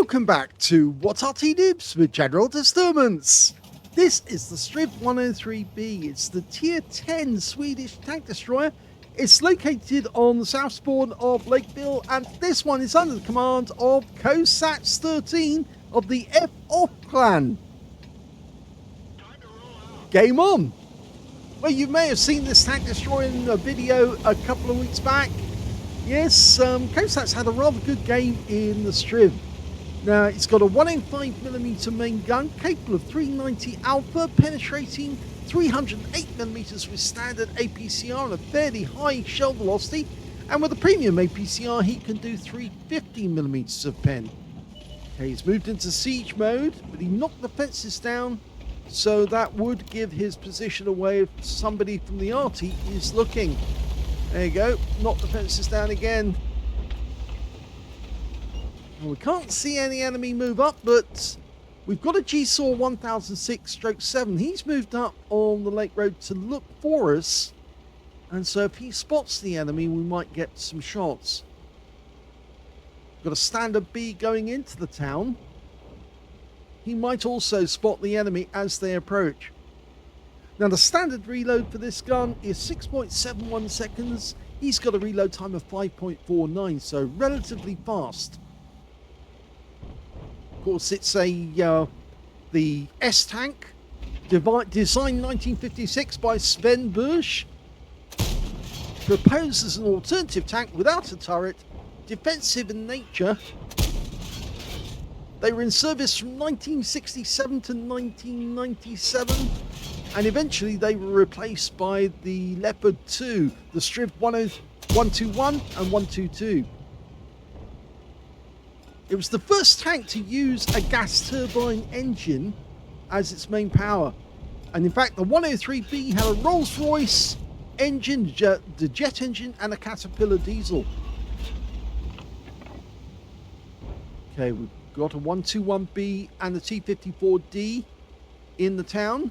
Welcome back to What Arty Noobs with General Disturbance. This is the Strv 103B. It's the Tier 10 Swedish tank destroyer. It's located on the south spawn of Lakeville, and this one is under the command of kosats13 of the F-Off clan. Game on! Well, you may have seen this tank destroyer in a video a couple of weeks back. Yes, kosats had a rather good game in the Strv. Now, it's got a 105mm main gun, capable of 390 alpha, penetrating 308mm with standard APCR and a fairly high shell velocity. And with a premium APCR, he can do 350mm of pen. Okay, he's moved into siege mode, but he knocked the fences down, so that would give his position away if somebody from the Arty is looking. There you go, knock the fences down again. Well, we can't see any enemy move up, but we've got a GeForce 1006/7. He's moved up on the lake road to look for us, and so if he spots the enemy, we might get some shots. Got a standard B going into the town. He might also spot the enemy as they approach. Now, the standard reload for this gun is 6.71 seconds. He's got a reload time of 5.49, so relatively fast. Of course, it's the S tank, designed 1956 by Sven Busch, proposed as an alternative tank without a turret, defensive in nature. They were in service from 1967 to 1997, and eventually they were replaced by the Leopard 2, the Strv 121 and 122. It was the first tank to use a gas turbine engine as its main power. And in fact, the 103B had a Rolls-Royce engine, the jet engine, and a Caterpillar diesel. Okay, we've got a 121B and a T54D in the town.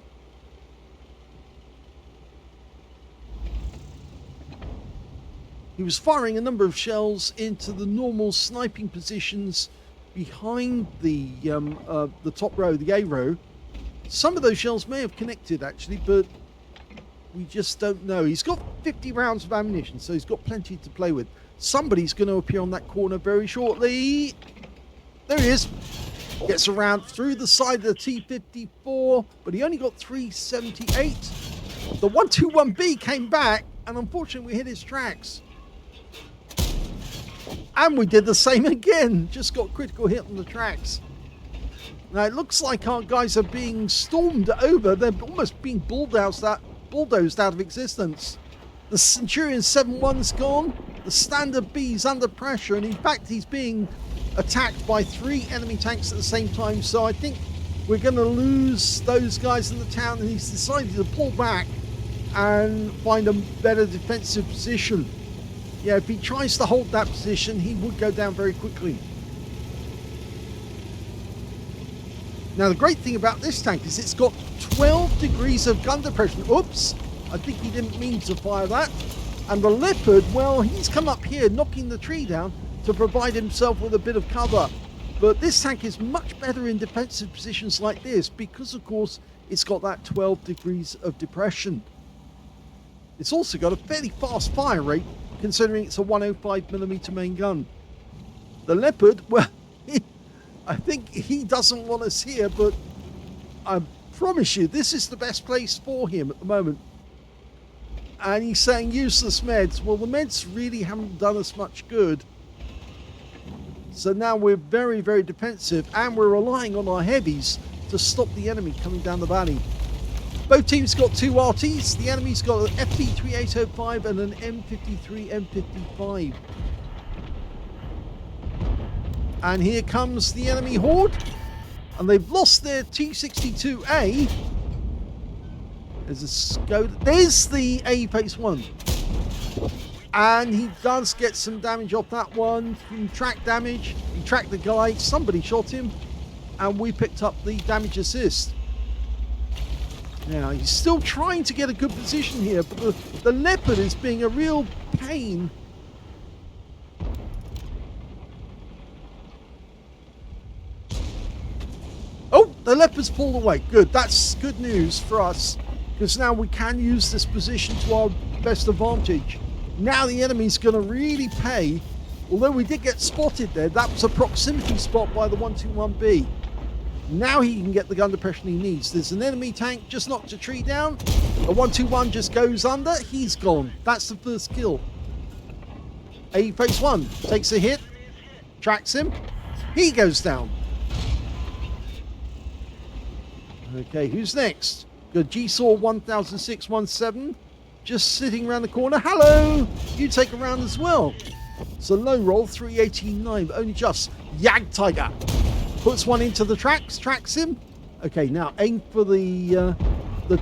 He was firing a number of shells into the normal sniping positions behind the top row, the A row. Some of those shells may have connected actually, but we just don't know. He's got 50 rounds of ammunition, so he's got plenty to play with. Somebody's going to appear on that corner very shortly. There he is. Gets around through the side of the T54, but he only got 378. The 121B came back, and unfortunately we hit his tracks. And we did the same again, just got critical hit on the tracks. Now it looks like our guys are being stormed over. They're almost being bulldozed out of existence. The Centurion 7-1's gone. The Standard B's under pressure, and in fact he's being attacked by 3 enemy tanks at the same time. So I think we're going to lose those guys in the town, and he's decided to pull back and find a better defensive position. Yeah, if he tries to hold that position, he would go down very quickly. Now, the great thing about this tank is it's got 12 degrees of gun depression. Oops, I think he didn't mean to fire that. And the Leopard, well, he's come up here knocking the tree down to provide himself with a bit of cover. But this tank is much better in defensive positions like this because, of course, it's got that 12 degrees of depression. It's also got a fairly fast fire rate, considering it's a 105mm main gun. The Leopard, well, I think he doesn't want us here, but I promise you, this is the best place for him at the moment. And he's saying useless meds. Well, the meds really haven't done us much good. So now we're very, very defensive, and we're relying on our heavies to stop the enemy coming down the valley. Both teams got 2 Artys. The enemy's got an FP3805 and an M53 M55. And here comes the enemy horde. And they've lost their T62A. There's the A phase 1. And he does get some damage off that one from track damage. He tracked the guy. Somebody shot him. And we picked up the damage assist. Now, he's still trying to get a good position here, but the Leopard is being a real pain. the Leopard's pulled away. Good, that's good news for us, because now we can use this position to our best advantage. Now the enemy's going to really pay. Although we did get spotted there, that was a proximity spot by the 121B. Now he can get the gun depression he needs. There's an enemy tank, just knocked a tree down. The 121 just goes under, he's gone. That's the first kill. A phase 1 takes a hit, tracks him, he goes down. Okay, who's next? Good, GSAW 100617, just sitting around the corner. Hello, you take a round as well. So low roll 389, only just. Yag Tiger puts one into the tracks, tracks him. Okay, now aim for the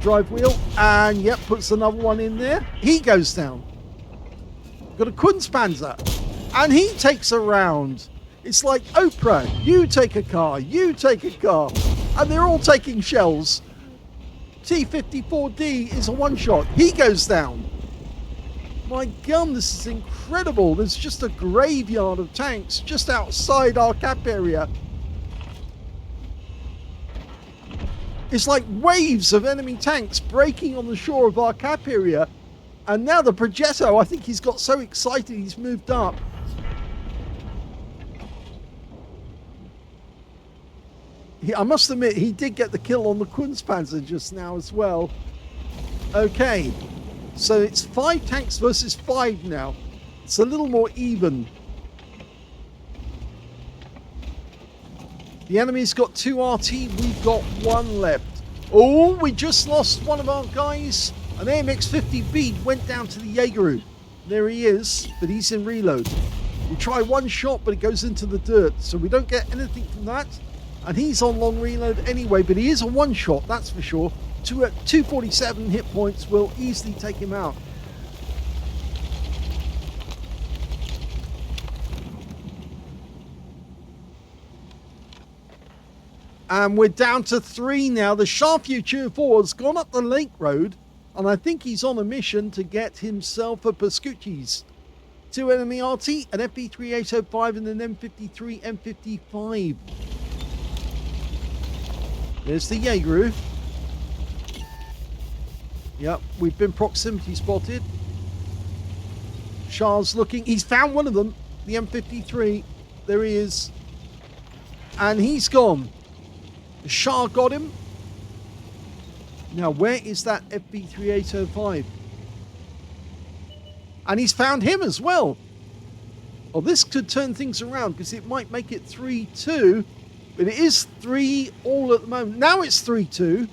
drive wheel, and yep, puts another one in there. He goes down. Got a Kunstpanzer, and he takes a round. It's like Oprah, you take a car, you take a car, and they're all taking shells. T-54D is a one-shot. He goes down. My gun, this is incredible. There's just a graveyard of tanks just outside our cap area. It's like waves of enemy tanks breaking on the shore of our cap area. And now the Progetto, I think he's got so excited he's moved up. I must admit, he did get the kill on the Kunstpanzer just now as well. Okay, so it's 5 tanks versus 5 now. It's a little more even. The enemy's got 2 RT, we've got 1 left. Oh, we just lost one of our guys. An AMX-50B went down to the Jaegeru. There he is, but he's in reload. We try one shot, but it goes into the dirt, so we don't get anything from that. And he's on long reload anyway, but he is a one-shot, that's for sure. 247 hit points will easily take him out. And we're down to 3 now. The Charfuture 4 has gone up the lake road, and I think he's on a mission to get himself a Pascucci's. 2 enemy RT, an FP3805 and an M53 M55. There's the Jaegeru. Yep, we've been proximity spotted. Char's looking. He's found one of them, the M53. There he is. And he's gone. Char got him. Now, where is that FP3805? And he's found him as well. Well, this could turn things around because it might make it 3-2. But it is 3-all at the moment. Now it's 3-2.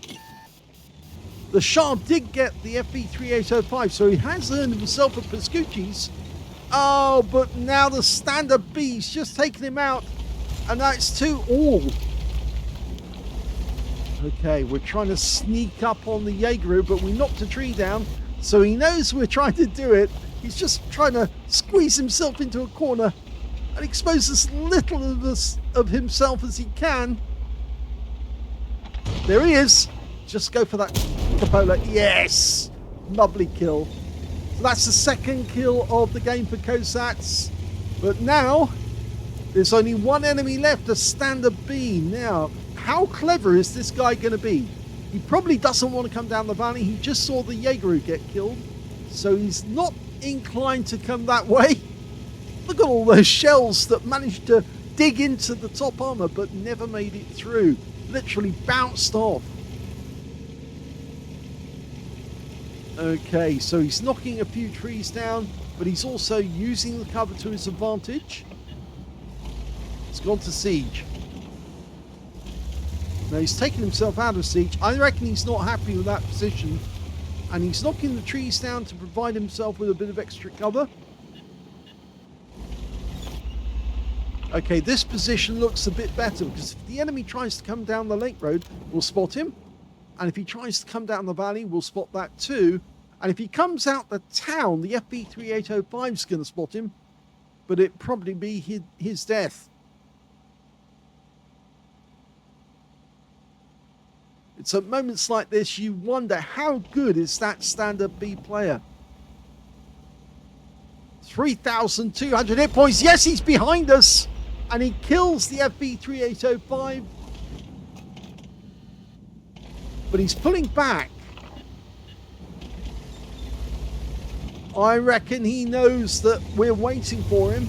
The Char did get the FP3805, so he has earned himself a Pascucci's. Oh, but now the standard B's just taken him out. And now it's 2-all. Okay, we're trying to sneak up on the Jaegeru, but we knocked a tree down. So he knows we're trying to do it. He's just trying to squeeze himself into a corner and expose as little of himself as he can. There he is. Just go for that Capola. Yes! Lovely kill. So that's the second kill of the game for Kosats. But now, there's only one enemy left, a standard B. Now, how clever is this guy going to be? He probably doesn't want to come down the valley. He just saw the Jaegeru get killed. So he's not inclined to come that way. Look at all those shells that managed to dig into the top armor but never made it through. Literally bounced off. Okay, so he's knocking a few trees down, but he's also using the cover to his advantage. He's gone to siege. Now he's taken himself out of siege. I reckon he's not happy with that position. And he's knocking the trees down to provide himself with a bit of extra cover. Okay, this position looks a bit better because if the enemy tries to come down the lake road, we'll spot him. And if he tries to come down the valley, we'll spot that too. And if he comes out the town, the FP3805 is going to spot him. But it'd probably be his death. It's at moments like this you wonder how good is that standard B player. 3,200 hit points. Yes, he's behind us. And he kills the FP3805. but he's pulling back. I reckon he knows that we're waiting for him.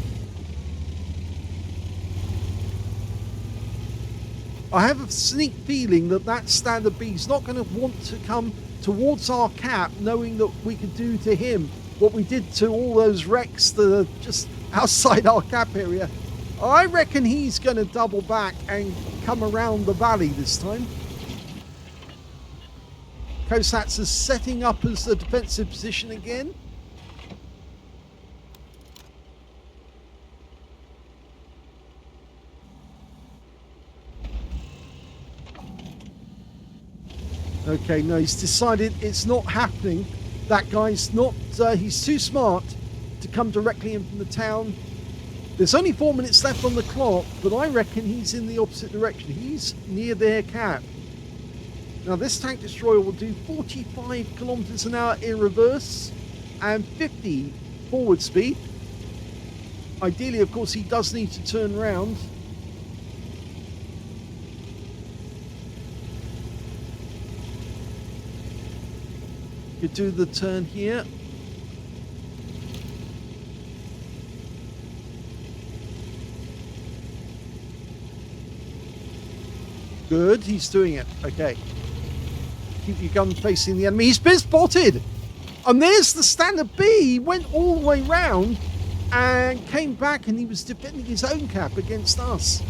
I have a sneak feeling that that standard B is not going to want to come towards our cap, knowing that we could do to him what we did to all those wrecks that are just outside our cap area. I reckon he's going to double back and come around the valley this time. Kosats is setting up as a defensive position again. Okay, no, he's decided it's not happening. That guy's not, he's too smart to come directly in from the town. There's only 4 minutes left on the clock, but I reckon he's in the opposite direction. He's near their cap. Now, this tank destroyer will do 45 kilometers an hour in reverse and 50 forward speed. Ideally, of course, he does need to turn around. Could do the turn here. Good, he's doing it. Okay. Keep your gun facing the enemy. He's been spotted! And there's the standard B. He went all the way round and came back, and he was defending his own cap against us.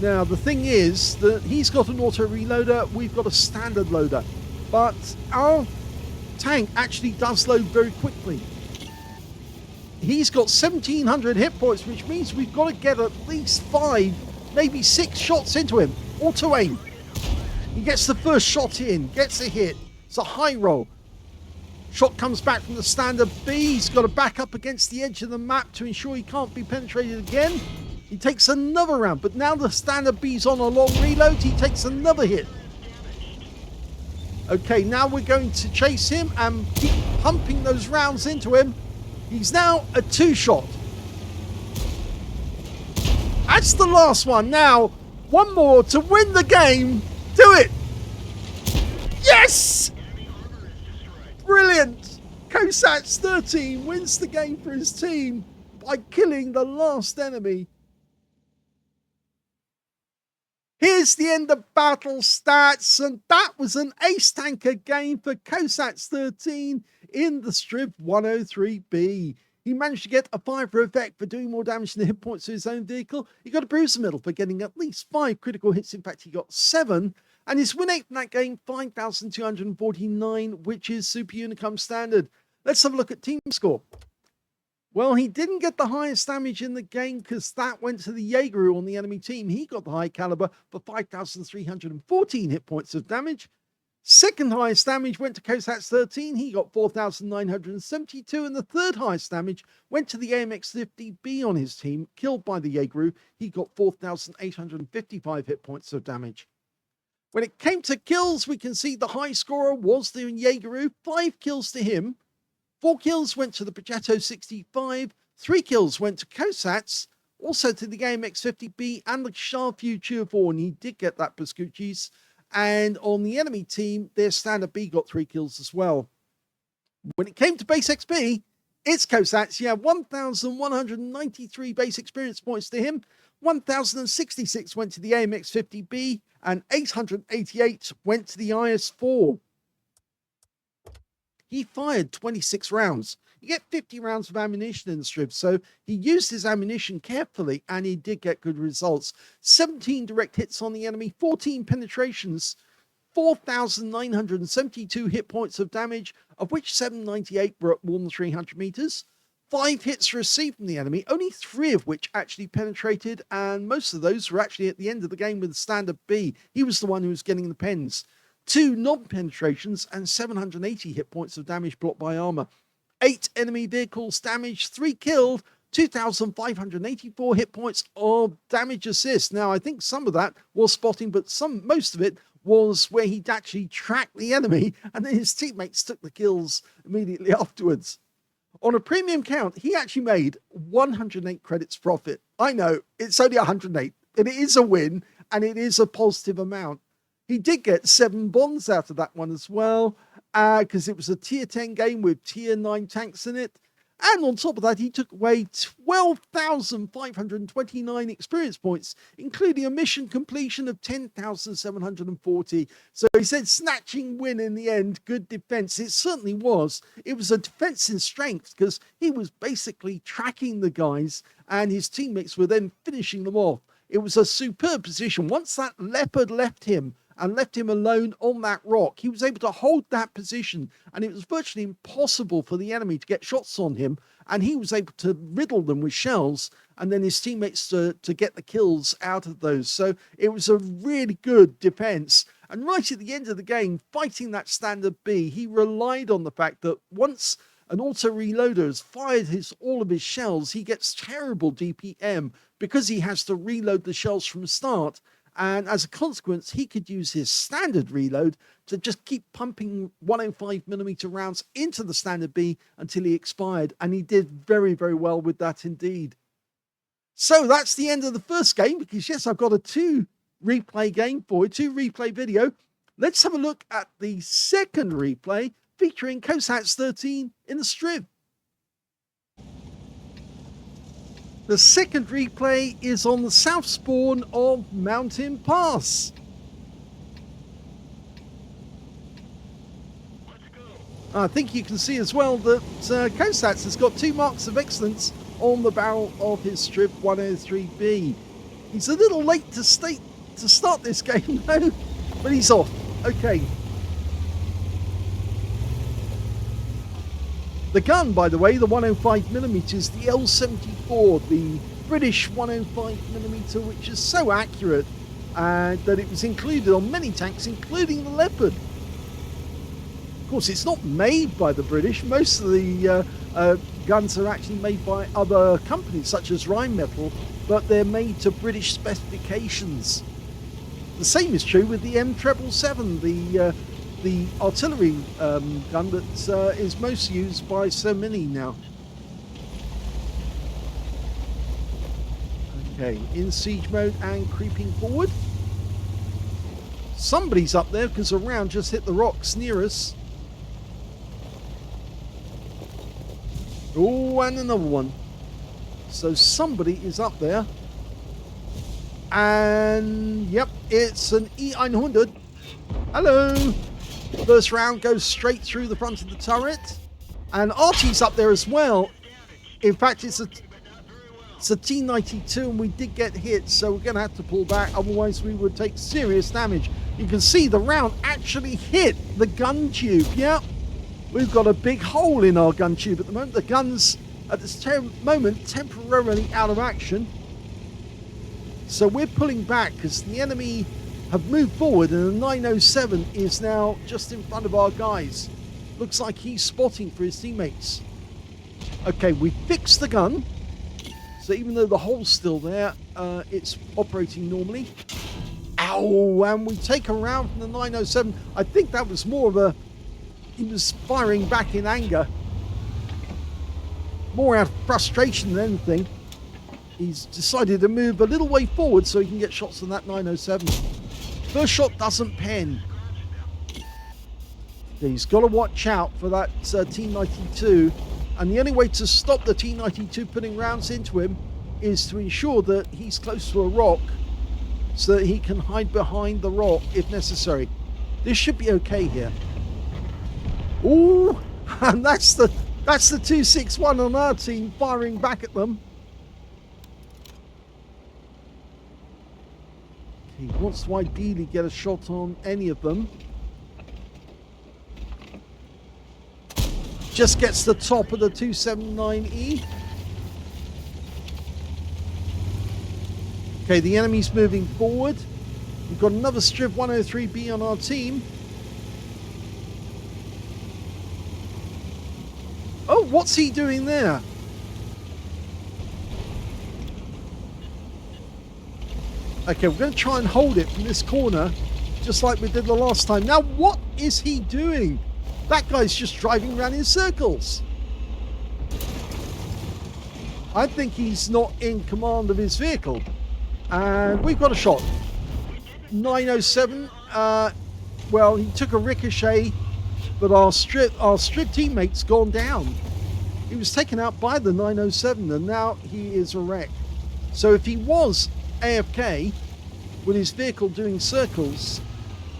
Now, the thing is that he's got an auto reloader, we've got a standard loader, but our tank actually does load very quickly. He's got 1,700 hit points, which means we've got to get at least 5, maybe 6 shots into him. Auto aim. He gets the first shot in, gets a hit. It's a high roll. Shot comes back from the standard B. He's got to back up against the edge of the map to ensure he can't be penetrated again. He takes another round, but now the standard B's on a long reload. He takes another hit. Okay, now we're going to chase him and keep pumping those rounds into him. He's now a 2-shot. That's the last one. Now, one more to win the game. Do it. Yes! Brilliant. kosats13 wins the game for his team by killing the last enemy. Here's the end of battle stats, and that was an ace tanker game for kosats13 in the Strv 103B. He managed to get a fire effect for doing more damage than the hit points to his own vehicle. He got a bruise in the middle for getting at least 5 critical hits. In fact, he got 7. And his win rate from that game, 5,249, which is Super Unicum standard. Let's have a look at team score. Well, he didn't get the highest damage in the game because that went to the Jaeger on the enemy team. He got the high caliber for 5,314 hit points of damage. Second highest damage went to kosats13. He got 4,972. And the third highest damage went to the AMX-50B on his team, killed by the Jaeger. He got 4,855 hit points of damage. When it came to kills, we can see the high scorer was the Jaeger. 5 kills to him. 4 kills went to the Progetto 65, 3 kills went to Kosats, also to the AMX-50B and the Shure MV7X, and he did get that Pascucci's. And on the enemy team, their standard B got 3 kills as well. When it came to base XP, it's Kosats. He had 1,193 base experience points to him, 1,066 went to the AMX-50B, and 888 went to the IS-4. He fired 26 rounds. You get 50 rounds of ammunition in the Strv, so he used his ammunition carefully and he did get good results. 17 direct hits on the enemy, 14 penetrations, 4,972 hit points of damage, of which 798 were at more than 300 meters. 5 hits received from the enemy, only 3 of which actually penetrated, and most of those were actually at the end of the game with the standard B. He was the one who was getting the pens. 2 non-penetrations and 780 hit points of damage blocked by armor. 8 enemy vehicles damaged, 3 killed, 2,584 hit points of damage assist. Now, I think some of that was spotting, but most of it was where he'd actually tracked the enemy and then his teammates took the kills immediately afterwards. On a premium count, he actually made 108 credits profit. I know, it's only 108, and it is a win, and it is a positive amount. He did get 7 bonds out of that one as well, because it was a tier 10 game with tier 9 tanks in it. And on top of that, he took away 12,529 experience points, including a mission completion of 10,740. So he said snatching win in the end, good defense. It certainly was. It was a defense in strength because he was basically tracking the guys and his teammates were then finishing them off. It was a superb position. Once that leopard left him and left him alone on that rock, he was able to hold that position, and it was virtually impossible for the enemy to get shots on him, and he was able to riddle them with shells, and then his teammates to get the kills out of those. So it was a really good defense. And right at the end of the game, fighting that standard B, he relied on the fact that once an auto reloader has fired all of his shells, he gets terrible DPM because he has to reload the shells from start. And as a consequence, he could use his standard reload to just keep pumping 105mm rounds into the standard B until he expired. And he did very, very well with that indeed. So that's the end of the first game, because yes, I've got a 2 replay game for you, 2 replay video. Let's have a look at the second replay featuring kosats13 in the Strv. The second replay is on the south spawn of Mountain Pass. I think you can see as well that Kosats has got 2 marks of excellence on the barrel of his Strv 103B. He's a little late to start this game though, but he's off. Okay. The gun, by the way, the 105mm, the L74, the British 105mm, which is so accurate that it was included on many tanks, including the Leopard. Of course, it's not made by the British. Most of the guns are actually made by other companies, such as Rheinmetall, but they're made to British specifications. The same is true with the M777, the artillery gun that is most used by so many now. Okay, in siege mode and creeping forward. Somebody's up there because a round just hit the rocks near us. Oh, and another one. So somebody is up there. And yep, it's an E100. Hello. First round goes straight through the front of the turret, and Arty's up there as well. In fact, it's a T92, and we did get hit, so we're going to have to pull back, otherwise we would take serious damage. You can see the round actually hit the gun tube. Yeah, we've got a big hole in our gun tube at the moment. The gun's at this moment temporarily out of action, so we're pulling back because the enemy have moved forward, and the 907 is now just in front of our guys. Looks like he's spotting for his teammates. Okay, we fixed the gun, so even though the hole's still there, it's operating normally. Ow, and we take a round from the 907. I think that was more of he was firing back in anger, more out of frustration than anything. He's decided to move a little way forward so he can get shots on that 907. First shot doesn't pen. He's got to watch out for that T92, and the only way to stop the T92 putting rounds into him is to ensure that he's close to a rock so that he can hide behind the rock if necessary. This should be okay here. Ooh, and that's the 261 on our team firing back at them. He wants to ideally get a shot on any of them. Just gets the top of the 279E. Okay, the enemy's moving forward. We've got another Strv 103B on our team. Oh, what's he doing there? Okay, we're going to try and hold it from this corner, just like we did the last time. Now, what is he doing? That guy's just driving around in circles. I think he's not in command of his vehicle. And we've got a shot. 907, well, he took a ricochet, but our strip teammate's gone down. He was taken out by the 907, and now he is a wreck. So if he was AFK with his vehicle doing circles,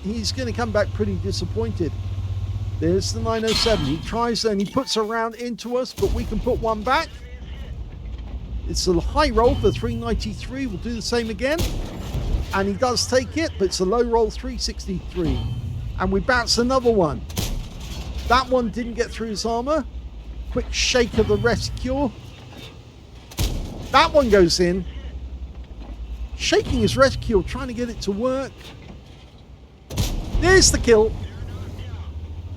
he's going to come back pretty disappointed. There's the 907. He tries and he puts a round into us, but we can put one back. It's a high roll for 393. We'll do the same again. And he does take it, but it's a low roll 363. And we bounce another one. That one didn't get through his armor. Quick shake of the rescue. That one goes in. Shaking his rescue, trying to get it to work. There's the kill.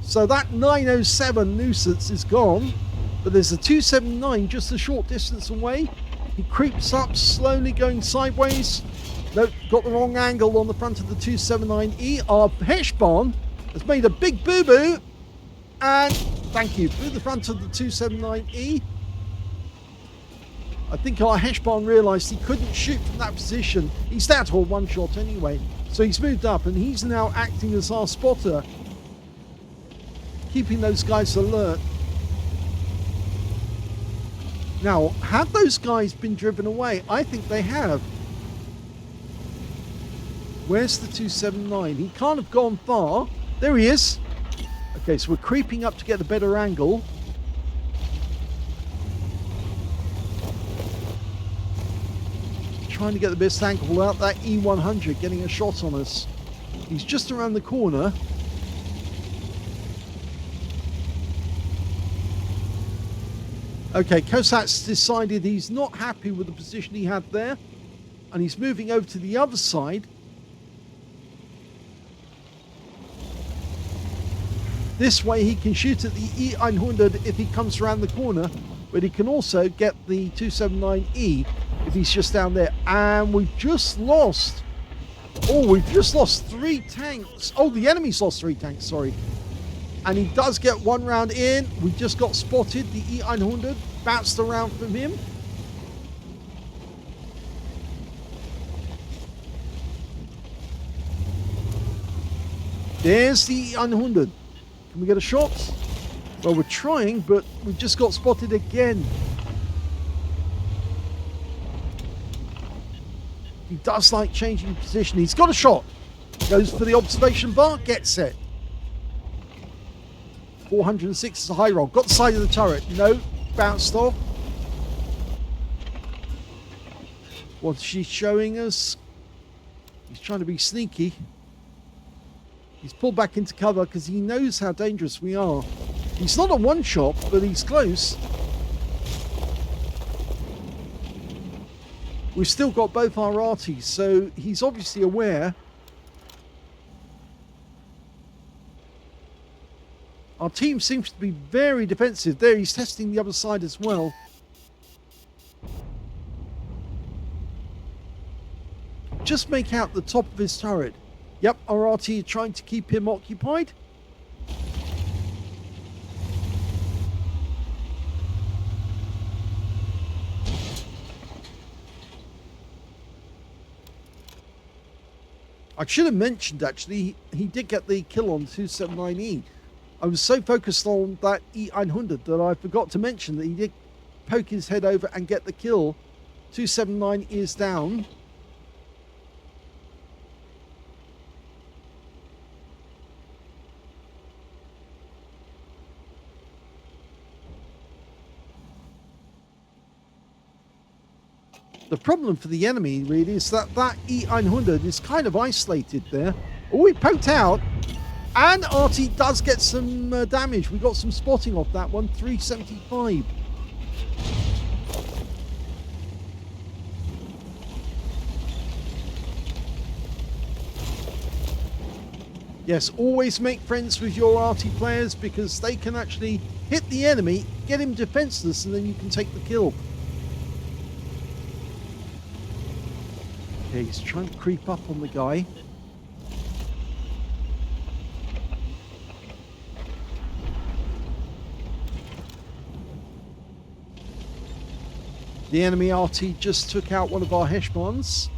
So that 907 nuisance is gone, but there's a 279 just a short distance away. He creeps up, slowly going sideways. Nope, got the wrong angle on the front of the 279E. Our Heshbon has made a big boo-boo, and thank you, through the front of the 279E. I think our Heshbon realised he couldn't shoot from that position. He's down to a one shot anyway, so he's moved up, and he's now acting as our spotter, keeping those guys alert. Now, have those guys been driven away? I think they have. Where's the 279? He can't have gone far. There he is. Okay, so we're creeping up to get the better angle. Trying to get the best angle without that E100 getting a shot on us. He's just around the corner. Okay, Kosats decided he's not happy with the position he had there, and he's moving over to the other side. This way he can shoot at the E100 if he comes around the corner, but he can also get the 279E if he's just down there. And we've just lost... Oh, we've just lost 3 tanks. Oh, the enemy's lost 3 tanks, sorry. And he does get one round in. We just got spotted. The E100 bounced around from him. There's the E100. Can we get a shot? Well, we're trying, but we just got spotted again. He does like changing position. He's got a shot. Goes for the observation bar. Gets it. 406 is a high roll. Got the side of the turret. No. Bounced off. What's she showing us? He's trying to be sneaky. He's pulled back into cover because he knows how dangerous we are. He's not a one-shot, but he's close. We've still got both our Arties, so he's obviously aware. Our team seems to be very defensive. There, he's testing the other side as well. Just make out the top of his turret. Yep, our Arty trying to keep him occupied. I should have mentioned, actually, he did get the kill on 279E. I was so focused on that E100 that I forgot to mention that he did poke his head over and get the kill. 279 is down. The problem for the enemy really is that that E900 is kind of isolated there. Oh, we poked out, and Arty does get some damage. We got some spotting off that one, 375. Yes, always make friends with your Arty players because they can actually hit the enemy, get him defenseless, and then you can take the kill. Okay, he's trying to creep up on the guy. The enemy RT just took out one of our Heshbons.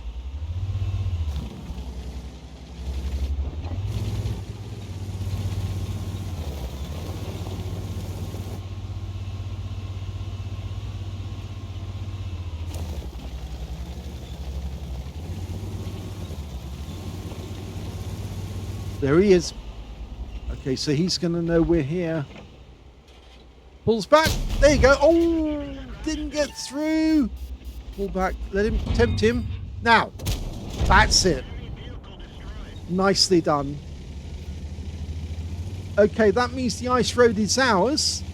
There he is. Okay, so he's going to know we're here. Pulls back. There you go. Oh, didn't get through. Pull back. Let him tempt him. Now, that's it. Nicely done. Okay, that means the ice road is ours.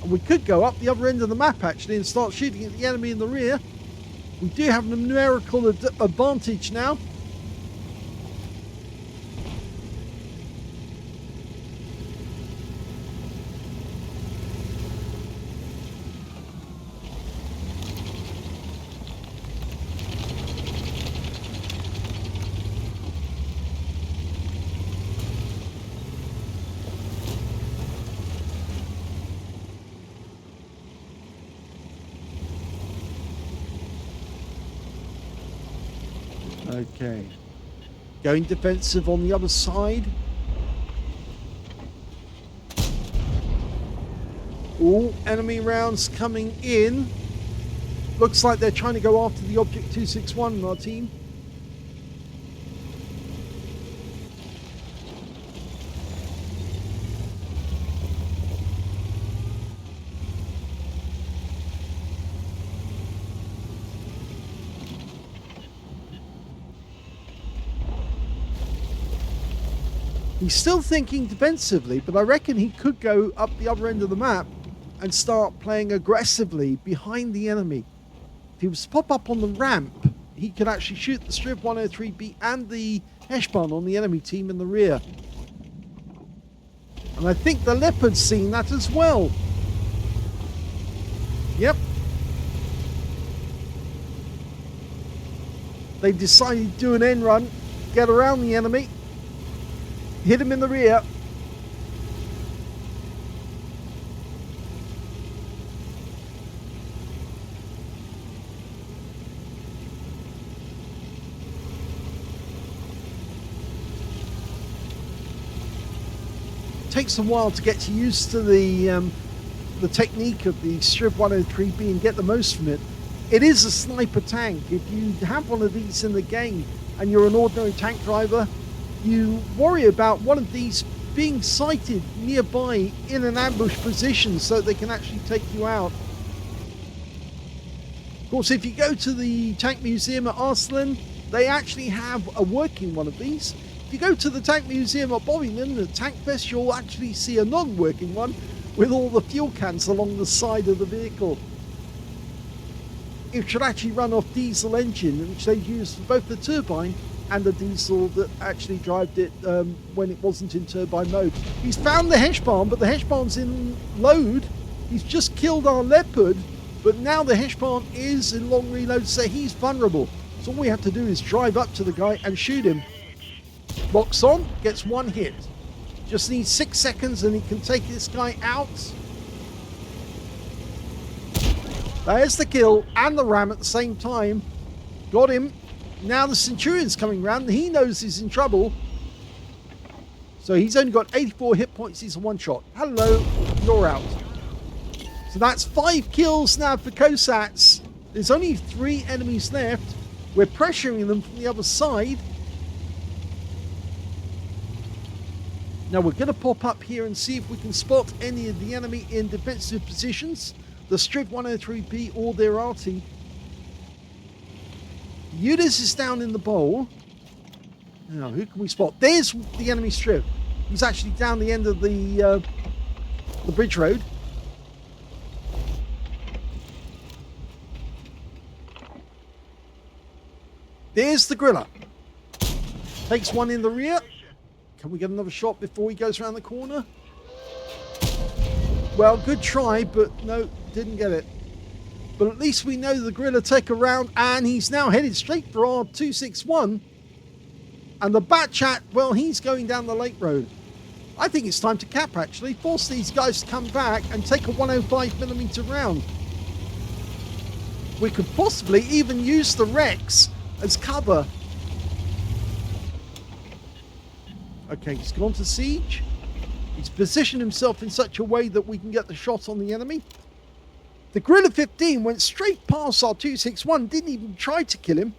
And we could go up the other end of the map, actually, and start shooting at the enemy in the rear. We do have a numerical advantage now. Okay. Going defensive on the other side. All enemy rounds coming in. Looks like they're trying to go after the Object 261 in our team. He's still thinking defensively, but I reckon he could go up the other end of the map and start playing aggressively behind the enemy. If he was to pop up on the ramp, he could actually shoot the Strv 103B and the Heshbon on the enemy team in the rear. And I think the Leopard's seen that as well. Yep. They've decided to do an end run, get around the enemy. Hit him in the rear. Takes a while to get used to the technique of the Strv 103B and get the most from it. It is a sniper tank. If you have one of these in the game and you're an ordinary tank driver, you worry about one of these being sighted nearby in an ambush position so they can actually take you out. Of course, if you go to the tank museum at Aslains, they actually have a working one of these. If you go to the tank museum at Bovington, the Tank Fest, you'll actually see a non-working one with all the fuel cans along the side of the vehicle. It should actually run off diesel engine, which they use for both the turbine and the diesel that actually drove it when it wasn't in turbine mode. He's found the Heshbon, but the Heshbon's in load. He's just killed our Leopard, but now the Heshbon is in long reload, so he's vulnerable. So all we have to do is drive up to the guy and shoot him. Locks on, gets one hit. Just needs 6 seconds and he can take this guy out. There's the kill and the ram at the same time. Got him. Now the Centurion's coming round and he knows he's in trouble. So he's only got 84 hit points. He's a one shot. Hello, you're out. So that's 5 kills now for Kosats. There's only 3 enemies left. We're pressuring them from the other side. Now we're going to pop up here and see if we can spot any of the enemy in defensive positions. The Strv 103B or their Arty. Udis is down in the bowl. Now, who can we spot? There's the enemy Strv. He's actually down the end of the bridge road. There's the Griller. Takes one in the rear. Can we get another shot before he goes around the corner? Well, good try, but no, didn't get it. But at least we know the Griller take a round, and he's now headed straight for our 261. And the Batchat, well, he's going down the lake road. I think it's time to cap, actually. Force these guys to come back and take a 105mm round. We could possibly even use the Rex as cover. Okay, he's gone to siege. He's positioned himself in such a way that we can get the shot on the enemy. The Griller 15 went straight past our 261, didn't even try to kill him.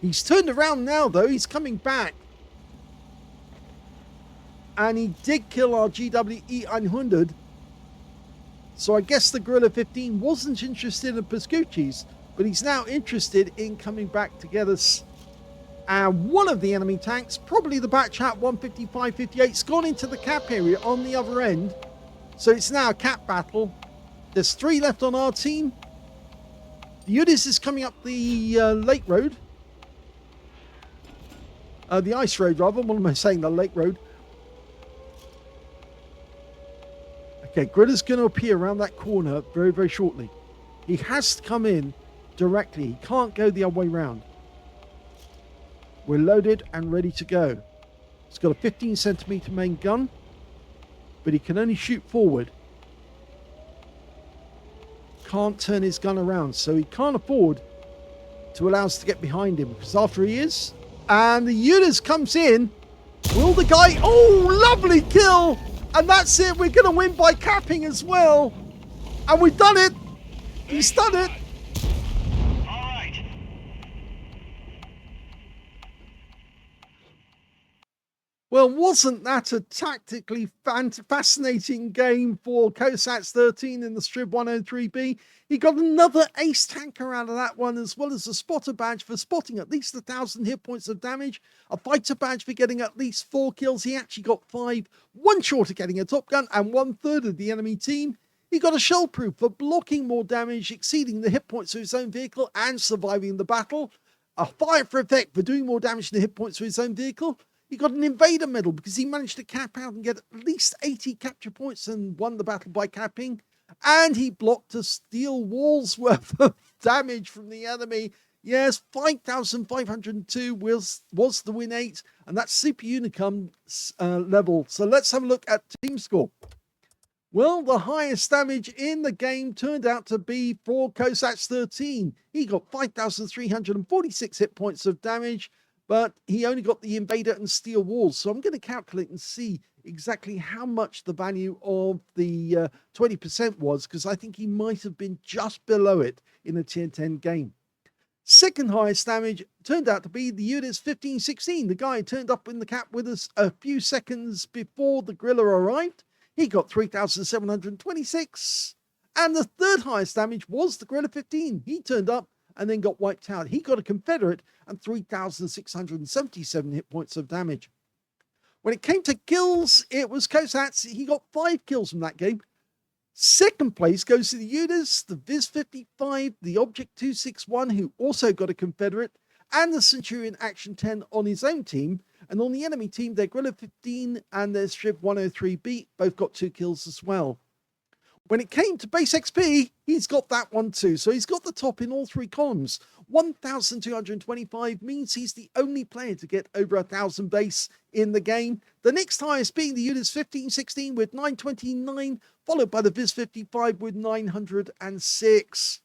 He's turned around now, though. He's coming back. And he did kill our GWE 100. So I guess the Guerrilla 15 wasn't interested in Pascucci's, but he's now interested in coming back to get us. And one of the enemy tanks, probably the Batchat 155-58's gone into the cap area on the other end. So it's now a cap battle. There's 3 left on our team. The Udis is coming up the lake road. The ice road, rather. What am I saying? The lake road. Okay, Gridder's going to appear around that corner very, very shortly. He has to come in directly. He can't go the other way around. We're loaded and ready to go. He's got a 15 centimeter main gun, but he can only shoot forward. Can't turn his gun around, so he can't afford to allow us to get behind him, because after he is, and the Unis comes in, will the guy, oh, lovely kill, and that's it. We're going to win by capping as well, and we've done it. He's done it. Well, wasn't that a tactically fascinating game for kosats13 in the Strv 103B? He got another ace tanker out of that one, as well as a spotter badge for spotting at least 1,000 hit points of damage, a fighter badge for getting at least 4 kills. He actually got 5, 1 short of getting a top gun and 1/3 of the enemy team. He got a shell proof for blocking more damage, exceeding the hit points of his own vehicle and surviving the battle. A fire for effect for doing more damage than the hit points of his own vehicle. He got an invader medal because he managed to cap out and get at least 80 capture points and won the battle by capping. And he blocked a steel wall's worth of damage from the enemy. Yes, 5,502 was the win 8, and that's Super Unicum level. So let's have a look at team score. Well, the highest damage in the game turned out to be for kosats13. He got 5,346 hit points of damage, but he only got the invader and steel walls. So I'm going to calculate and see exactly how much the value of the 20% was, because I think he might have been just below it in a tier 10 game. Second highest damage turned out to be the Udis 1516. The guy turned up in the cap with us a few seconds before the Guerrilla arrived. He got 3,726. And the third highest damage was the Guerrilla 15. He turned up and then got wiped out. He got a Confederate and 3,677 hit points of damage. When it came to kills, it was Kosats. He got 5 kills from that game. Second place goes to the Udis, the Viz 55, the Object 261, who also got a Confederate, and the Centurion Action 10 on his own team. And on the enemy team, their Guerrilla 15 and their Strv 103B both got 2 kills as well. When it came to base XP, he's got that one too. So he's got the top in all 3 columns. 1,225 means he's the only player to get over 1,000 base in the game. The next highest being the Udis 1516 with 929, followed by the Viz 55 with 906.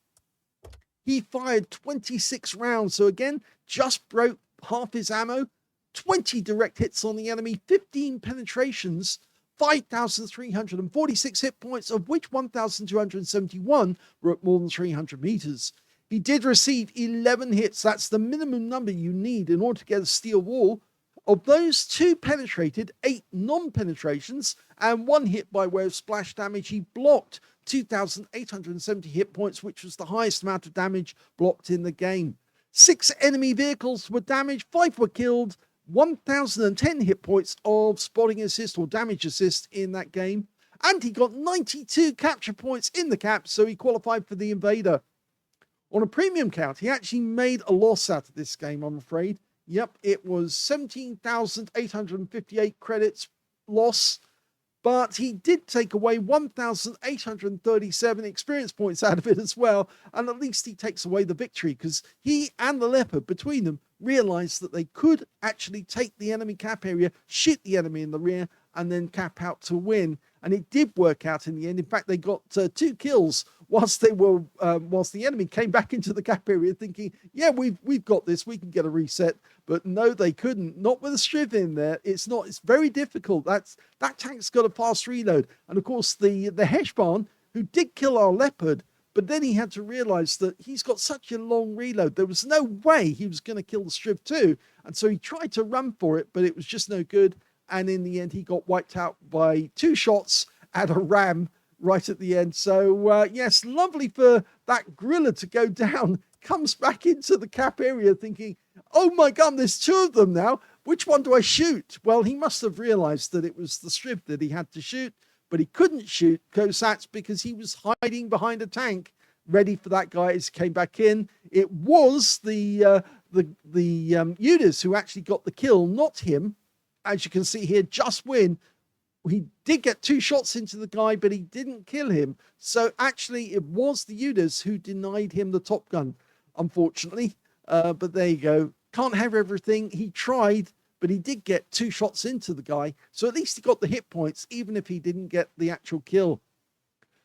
He fired 26 rounds. So again, just broke half his ammo. 20 direct hits on the enemy, 15 penetrations, 5,346 hit points, of which 1,271 were at more than 300 meters. He did receive 11 hits. That's the minimum number you need in order to get a steel wall. Of those, 2 penetrated, 8 non-penetrations, and 1 hit by way of splash damage. He blocked 2,870 hit points, which was the highest amount of damage blocked in the game. 6 enemy vehicles were damaged, 5 were killed, 1,010 hit points of spotting assist or damage assist in that game. And he got 92 capture points in the cap, so he qualified for the invader. On a premium count, he actually made a loss out of this game, I'm afraid. Yep, it was 17,858 credits loss, but he did take away 1,837 experience points out of it as well, and at least he takes away the victory, because he and the Leopard, between them, realized that they could actually take the enemy cap area, shoot the enemy in the rear, and then cap out to win. And it did work out in the end. In fact, they got 2 kills whilst the enemy came back into the cap area thinking, yeah, we've got this, we can get a reset. But no, they couldn't. Not with a Strv in there. It's very difficult. That tank's got a fast reload. And of course, the Heshbarn, who did kill our Leopard, but then he had to realize that he's got such a long reload. There was no way he was going to kill the Strv too. And so he tried to run for it, but it was just no good. and in the end he got wiped out by 2 shots at a ram right at the end. So yes, lovely for that griller to go down, comes back into the cap area thinking, oh my god, there's 2 of them now, which one do I shoot? Well, he must have realized that it was the Strv that he had to shoot, but he couldn't shoot Kosats because he was hiding behind a tank ready for that guy as he came back in. It was the Udis who actually got the kill, not him. As you can see here, just win. He did get 2 shots into the guy, but he didn't kill him. So actually, it was the Udis who denied him the top gun, unfortunately. But there you go. Can't have everything. He tried, but he did get 2 shots into the guy. So at least he got the hit points, even if he didn't get the actual kill.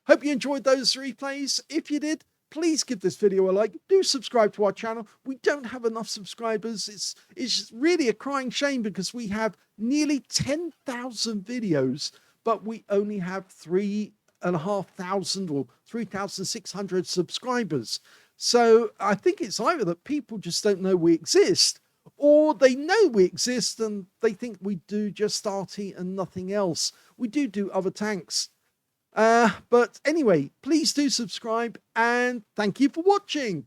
Hope you enjoyed those replays. If you did, please give this video a like. Do subscribe to our channel. We don't have enough subscribers. It's really a crying shame because we have nearly 10,000 videos, but we only have 3,500 or 3,600 subscribers. So I think it's either that people just don't know we exist, or they know we exist and they think we do just Arty and nothing else. We do other tanks. But anyway, please do subscribe and thank you for watching.